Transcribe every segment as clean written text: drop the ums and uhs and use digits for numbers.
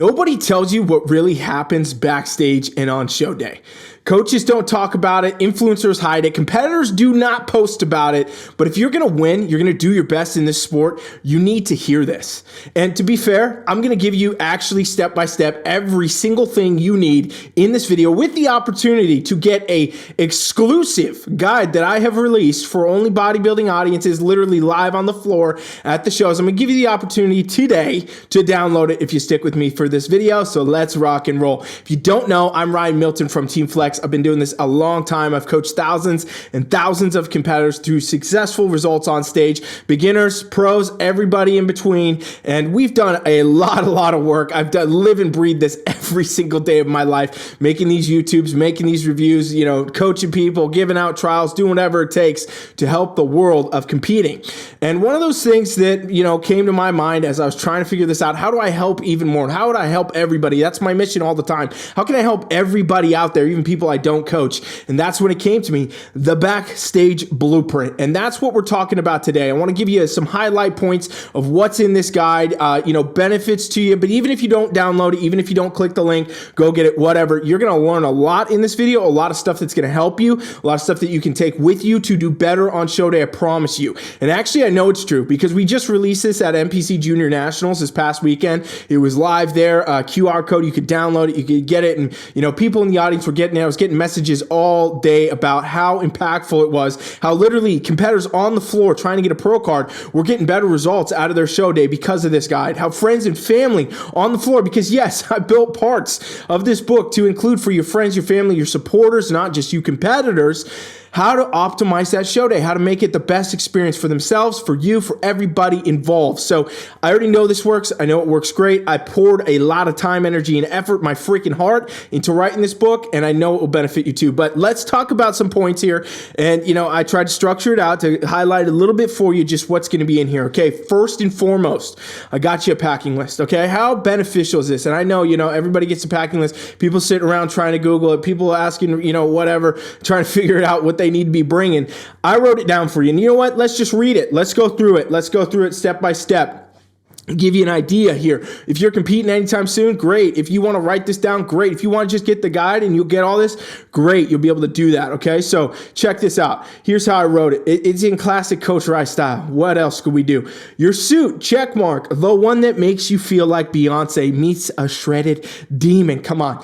Nobody tells you what really happens backstage and on show day. Coaches don't talk about it. Influencers hide it. Competitors do not post about it. But if you're going to win, you're going to do your best in this sport, you need to hear this. And to be fair, I'm going to give you actually step by step every single thing you need in this video with the opportunity to get a exclusive guide that I have released for only bodybuilding audiences, literally live on the floor at the shows. I'm going to give you the opportunity today to download it if you stick with me for this video. So let's rock and roll. If you don't know, I'm Ryan Milton from Team Flex. I've been doing this a long time. I've coached thousands and thousands of competitors through successful results on stage, beginners, pros, everybody in between. And we've done a lot of work. I've live and breathe this every single day of my life, making these YouTubes, making these reviews, coaching people, giving out trials, doing whatever it takes to help the world of competing. And one of those things that, came to my mind as I was trying to figure this out, how do I help even more? And how would I help everybody? That's my mission all the time. How can I help everybody out there, even people I don't coach? And that's when it came to me, the backstage blueprint. And that's what we're talking about today. I want to give you some highlight points of what's in this guide, benefits to you. But even if you don't download it, even if you don't click the link, go get it, whatever, you're going to learn a lot in this video, a lot of stuff that's going to help you, a lot of stuff that you can take with you to do better on show day, I promise you. And actually, I know it's true because we just released this at NPC Junior Nationals this past weekend. It was live there, QR code, you could download it, you could get it. And, people in the audience were getting it. I was getting messages all day about how impactful it was, how literally competitors on the floor trying to get a pro card were getting better results out of their show day because of this guide, how friends and family on the floor, because yes, I built parts of this book to include for your friends, your family, your supporters, not just you competitors, how to optimize that show day, how to make it the best experience for themselves, for you, for everybody involved. So I already know this works. I know it works great. I poured a lot of time, energy, and effort, my freaking heart into writing this book, and I know it will benefit you too. But let's talk about some points here. And, I tried to structure it out to highlight a little bit for you just what's going to be in here. Okay, first and foremost, I got you a packing list. Okay, how beneficial is this? And I know, everybody gets a packing list. People sit around trying to Google it. People asking, whatever, trying to figure it out what they need to be bringing. I wrote it down for you. And you know what? Let's just read it. Let's go through it. Let's go through it step by step. Give you an idea here. If you're competing anytime soon, great. If you want to write this down, great. If you want to just get the guide and you'll get all this, great. You'll be able to do that. Okay, so check this out. Here's how I wrote it. It's in classic Coach Rai style. What else could we do? Your suit, check mark. The one that makes you feel like Beyonce meets a shredded demon. Come on.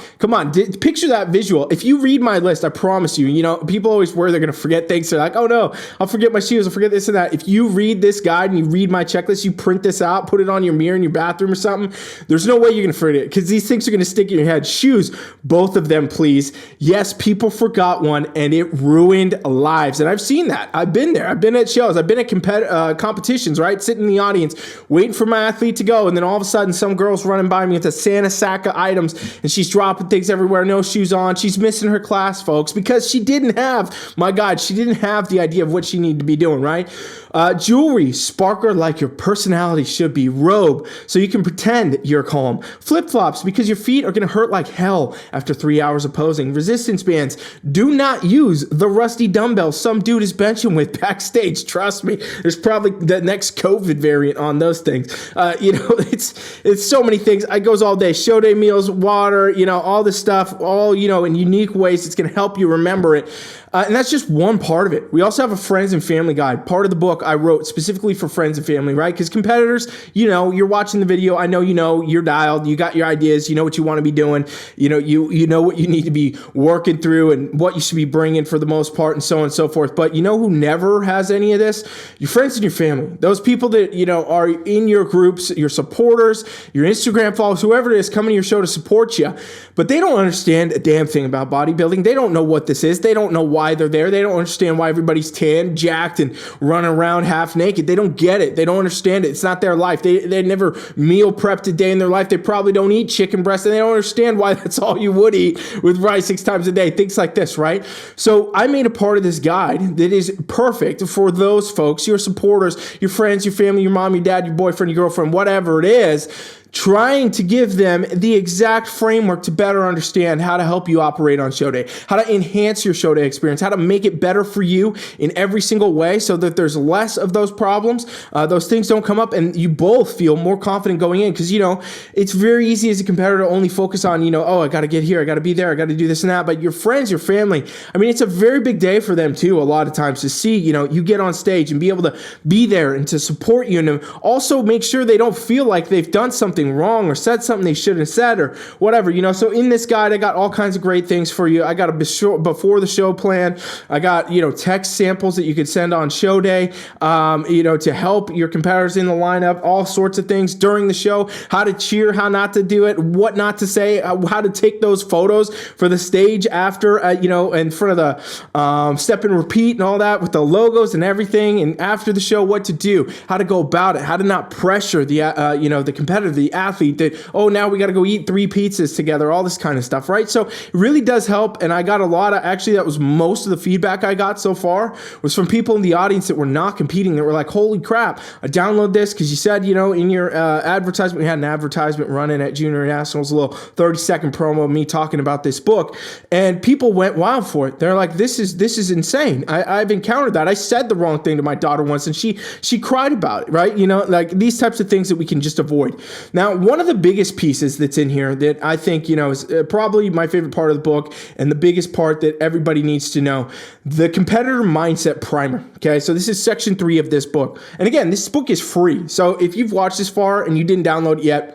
Picture that visual. If you read my list, I promise you, people always worry they're going to forget things. They're like, oh no, I'll forget my shoes. I'll forget this and that. If you read this guide and you read my checklist, you print this out, put it on your mirror in your bathroom or something, there's no way you're going to forget it because these things are going to stick in your head. Shoes, both of them, please. Yes, people forgot one and it ruined lives. And I've seen that. I've been there. I've been at shows. I've been at competitions, right? Sitting in the audience, waiting for my athlete to go. And then all of a sudden, some girl's running by me with a Santa sack of items and she's dropping things everywhere, no shoes on. She's missing her class, folks, because she didn't have, my God, she didn't have the idea of what she needed to be doing, right? Jewelry, sparkle like your personality should be. Robe, so you can pretend you're calm. Flip-flops, because your feet are going to hurt like hell after 3 hours of posing. Resistance bands, do not use the rusty dumbbells some dude is benching with backstage. Trust me, there's probably the next COVID variant on those things. It's so many things. It goes all day. Show day meals, water, all this stuff, all, in unique ways. It's going to help you remember it. And that's just one part of it. We also have a friends and family guide. Part of the book I wrote specifically for friends and family, right? Because competitors, you're watching the video. I know you're dialed. You got your ideas. You know what you want to be doing. You know what you need to be working through and what you should be bringing for the most part and so on and so forth. But you know who never has any of this? Your friends and your family. Those people that, are in your groups, your supporters, your Instagram followers, whoever it is coming to your show to support you. But they don't understand a damn thing about bodybuilding. They don't know what this is. They don't know why they're there. They don't understand why everybody's tan, jacked, and running around half naked. They don't get it. They don't understand it. It's not their life. They never meal prepped a day in their life. They probably don't eat chicken breast, and they don't understand why that's all you would eat with rice 6 times a day. Things like this, right? So I made a part of this guide that is perfect for those folks, your supporters, your friends, your family, your mom, your dad, your boyfriend, your girlfriend, whatever it is, trying to give them the exact framework to better understand how to help you operate on show day, how to enhance your show day experience, how to make it better for you in every single way so that there's less of those problems, those things don't come up, and you both feel more confident going in. Because, it's very easy as a competitor to only focus on, oh, I got to get here, I got to be there, I got to do this and that. But your friends, your family, it's a very big day for them too, a lot of times, to see, you get on stage and be able to be there and to support you, and to also make sure they don't feel like they've done something wrong or said something they shouldn't have said or whatever, So in this guide, I got all kinds of great things for you. I got a before the show plan. I got, text samples that you could send on show day, to help your competitors in the lineup, all sorts of things during the show, how to cheer, how not to do it, what not to say, how to take those photos for the stage after, in front of the step and repeat and all that with the logos and everything. And after the show, what to do, how to go about it, how to not pressure the, the competitor, the athlete that, oh, now we got to go eat 3 pizzas together, all this kind of stuff, right? So it really does help. And I got a lot of, actually, that was most of the feedback I got so far was from people in the audience that were not competing, that were like, holy crap, I download this because you said, in your advertisement, we had an advertisement running at Junior Nationals, a little 30-second promo of me talking about this book, and people went wild for it. They're like, this is insane. I've encountered that. I said the wrong thing to my daughter once, and she cried about it, right? Like these types of things that we can just avoid. Now, one of the biggest pieces that's in here that I think, is probably my favorite part of the book, and the biggest part that everybody needs to know, the competitor mindset primer. Okay, so this is section 3 of this book. And again, this book is free. So if you've watched this far and you didn't download it yet,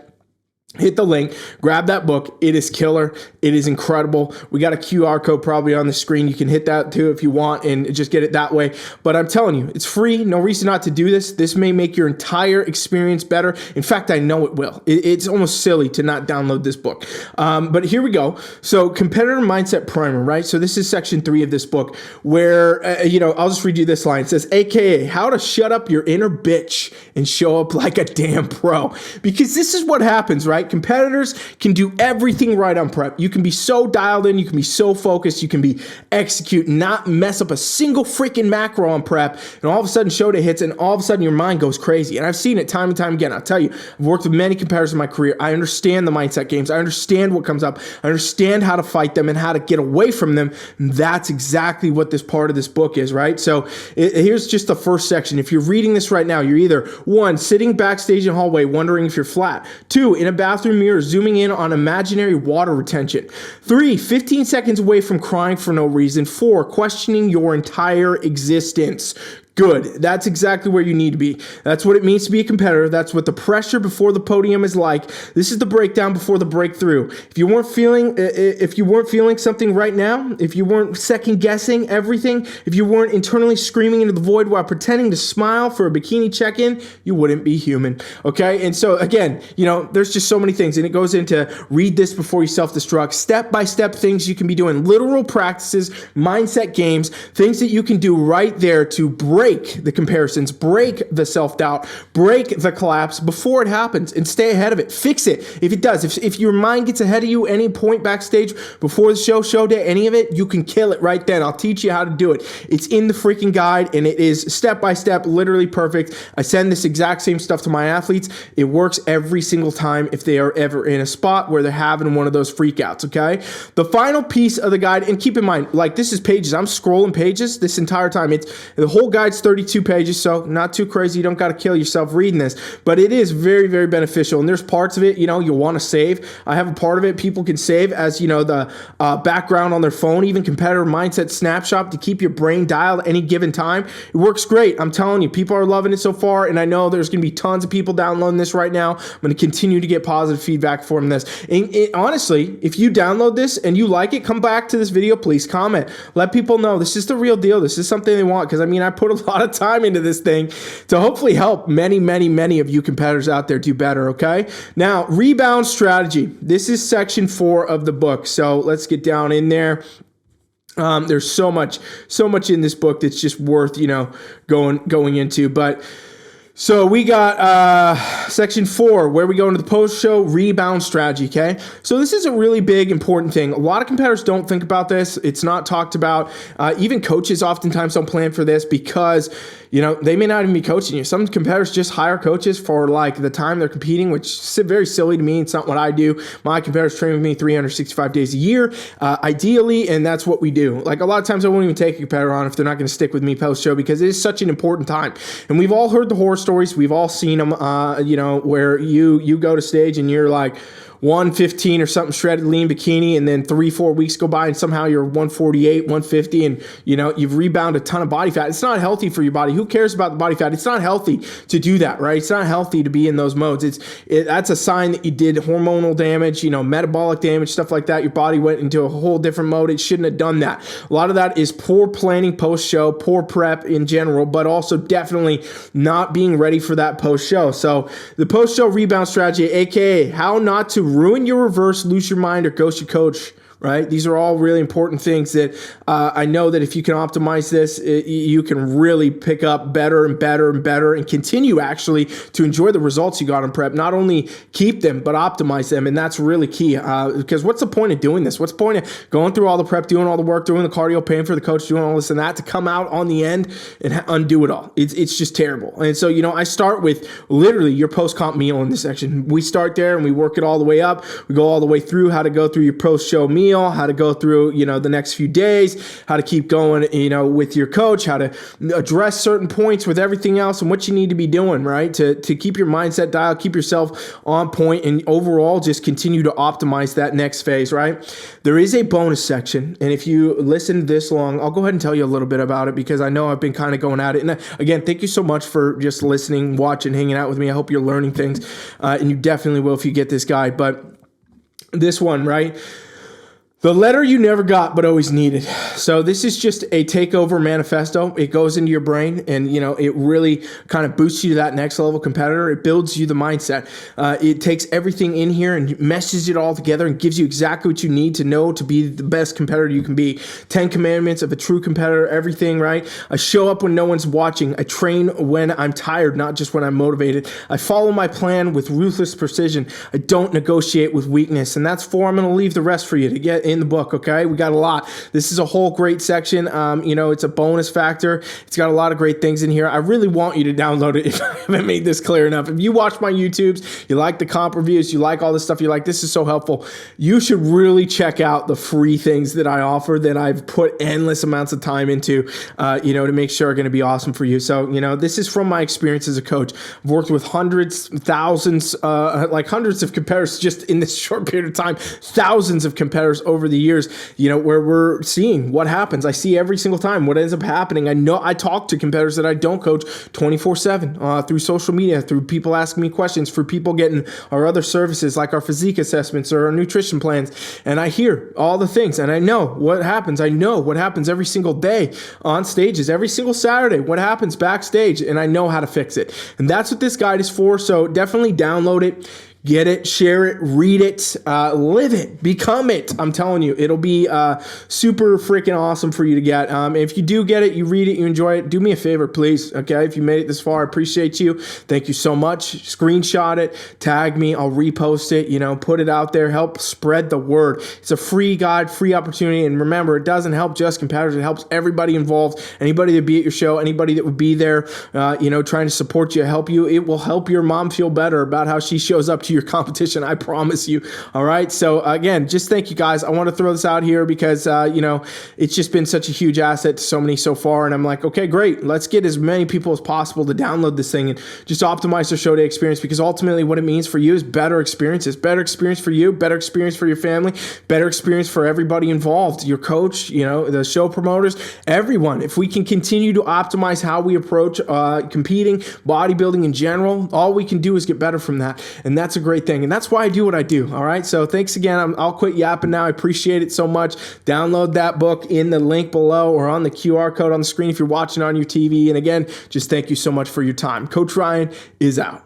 hit the link, grab that book. It is killer. It is incredible. We got a QR code probably on the screen. You can hit that too if you want and just get it that way. But I'm telling you, it's free. No reason not to do this. This may make your entire experience better. In fact, I know it will. It's almost silly to not download this book. But here we go. So competitor mindset primer, right? So this is section 3 of this book where, I'll just read you this line. It says, AKA how to shut up your inner bitch and show up like a damn pro. Because this is what happens, right? Competitors can do everything right on prep. You can be so dialed in, you can be so focused, you can be execute, not mess up a single freaking macro on prep, and all of a sudden show day hits, and all of a sudden your mind goes crazy. And I've seen it time and time again. I'll tell you, I've worked with many competitors in my career. I understand the mindset games. I understand what comes up. I understand how to fight them and how to get away from them. And that's exactly what this part of this book is, right? So here's just the first section. If you're reading this right now, you're either 1, sitting backstage in hallway wondering if you're flat, 2, in a bathroom mirror zooming in on imaginary water retention, 3, 15 seconds away from crying for no reason, 4, questioning your entire existence. Good. That's exactly where you need to be. That's what it means to be a competitor. That's what the pressure before the podium is like. This is the breakdown before the breakthrough. If you weren't feeling something right now, if you weren't second guessing everything, if you weren't internally screaming into the void while pretending to smile for a bikini check-in, you wouldn't be human. Okay. And so again, there's just so many things, and it goes into read this before you self-destruct, step-by-step things you can be doing, literal practices, mindset games, things that you can do right there to break the comparisons, break the self-doubt, break the collapse before it happens, and stay ahead of it. Fix it if it does. If your mind gets ahead of you any point backstage before the show day, any of it, you can kill it right then. I'll teach you how to do it. It's in the freaking guide, and it is step-by-step, literally perfect. I send this exact same stuff to my athletes. It works every single time if they are ever in a spot where they're having one of those freakouts, okay? The final piece of the guide, and keep in mind, like this is pages. I'm scrolling pages this entire time. The whole guide 32 pages, so not too crazy. You don't got to kill yourself reading this, but it is very, very beneficial. And there's parts of it, you'll want to save. I have a part of it people can save as, the background on their phone, even competitor mindset snapshot to keep your brain dialed at any given time. It works great. I'm telling you, people are loving it so far, and I know there's going to be tons of people downloading this right now. I'm going to continue to get positive feedback from this. And honestly, if you download this and you like it, come back to this video, please comment. Let people know this is the real deal. This is something they want, because I put a lot of time into this thing to hopefully help many, many, many of you competitors out there do better, okay? Now, rebound strategy. This is section 4 of the book, so let's get down in there. There's so much in this book that's just worth, going into, but So we got section 4, where we go into the post-show rebound strategy, okay? So this is a really big, important thing. A lot of competitors don't think about this. It's not talked about. Even coaches oftentimes don't plan for this because, they may not even be coaching you. Some competitors just hire coaches for like the time they're competing, which is very silly to me. It's not what I do. My competitors train with me 365 days a year, ideally, and that's what we do. Like a lot of times I won't even take a competitor on if they're not going to stick with me post-show because it is such an important time. And we've all heard the horror stories. We've all seen them, where you go to stage and you're like 115 or something shredded lean bikini, and then 3-4 weeks go by and somehow you're 148, 150, and you've rebounded a ton of body fat. It's not healthy for your body. Who cares about the body fat? It's not healthy to do that, right? It's not healthy to be in those modes. That's a sign that you did hormonal damage, metabolic damage, stuff like that. Your body went into a whole different mode. It shouldn't have done that. A lot of that is poor planning post-show, poor prep in general, but also definitely not being ready for that post-show. So the post-show rebound strategy, aka how not to ruin your reverse, lose your mind, or ghost your coach, right? These are all really important things that I know that if you can optimize this, you can really pick up better and better and better and continue actually to enjoy the results you got in prep. Not only keep them, but optimize them. And that's really key because what's the point of doing this? What's the point of going through all the prep, doing all the work, doing the cardio, paying for the coach, doing all this and that to come out on the end and undo it all? It's just terrible. And so, I start with literally your post-comp meal in this section. We start there and we work it all the way up. We go all the way through how to go through your post-show meal, how to go through, the next few days, how to keep going, with your coach, how to address certain points with everything else and what you need to be doing, right? To keep your mindset dialed, keep yourself on point, and overall just continue to optimize that next phase, right? There is a bonus section. And if you listen this long, I'll go ahead and tell you a little bit about it because I know I've been kind of going at it. And again, thank you so much for just listening, watching, hanging out with me. I hope you're learning things and you definitely will if you get this guide. But this one, right? The letter you never got but always needed. So this is just a takeover manifesto. It goes into your brain and, it really kind of boosts you to that next level competitor. It builds you the mindset. It takes everything in here and meshes it all together and gives you exactly what you need to know to be the best competitor you can be. 10 commandments of a true competitor, everything, right? I show up when no one's watching. I train when I'm tired, not just when I'm motivated. I follow my plan with ruthless precision. I don't negotiate with weakness. And that's 4. I'm going to leave the rest for you to get in the book, okay? We got a lot. This is a whole great section. It's a bonus factor. It's got a lot of great things in here. I really want you to download it if I haven't made this clear enough. If you watch my YouTubes, you like the comp reviews, you like all this stuff, you're like, this is so helpful, you should really check out the free things that I offer that I've put endless amounts of time into, to make sure are going to be awesome for you. So, this is from my experience as a coach. I've worked with hundreds, thousands, hundreds of competitors just in this short period of time, thousands of competitors over the years, where we're seeing what happens. I see every single time what ends up happening. I know I talk to competitors that I don't coach 24/7 through social media, through people asking me questions, for people getting our other services like our physique assessments or our nutrition plans. And I hear all the things and I know what happens. I know what happens every single day on stages, every single Saturday, what happens backstage, and I know how to fix it. And that's what this guide is for. So definitely download it. Get it, share it, read it, live it, become it. I'm telling you, it'll be super freaking awesome for you to get. If you do get it, you read it, you enjoy it, do me a favor, please. Okay, if you made it this far, I appreciate you. Thank you so much. Screenshot it, tag me, I'll repost it, put it out there, help spread the word. It's a free guide, free opportunity. And remember, it doesn't help just competitors, it helps everybody involved, anybody that be at your show, anybody that would be there, trying to support you, help you. It will help your mom feel better about how she shows up to your competition. I promise you. All right. So again, just thank you guys. I want to throw this out here because, it's just been such a huge asset to so many so far. And I'm like, okay, great. Let's get as many people as possible to download this thing and just optimize their show day experience, because ultimately what it means for you is better experiences, better experience for you, better experience for your family, better experience for everybody involved, your coach, the show promoters, everyone. If we can continue to optimize how we approach competing, bodybuilding in general, all we can do is get better from that. And that's a great thing. And that's why I do what I do. All right. So thanks again. I'll quit yapping now. I appreciate it so much. Download that book in the link below or on the QR code on the screen if you're watching on your TV. And again, just thank you so much for your time. Coach Ryan is out.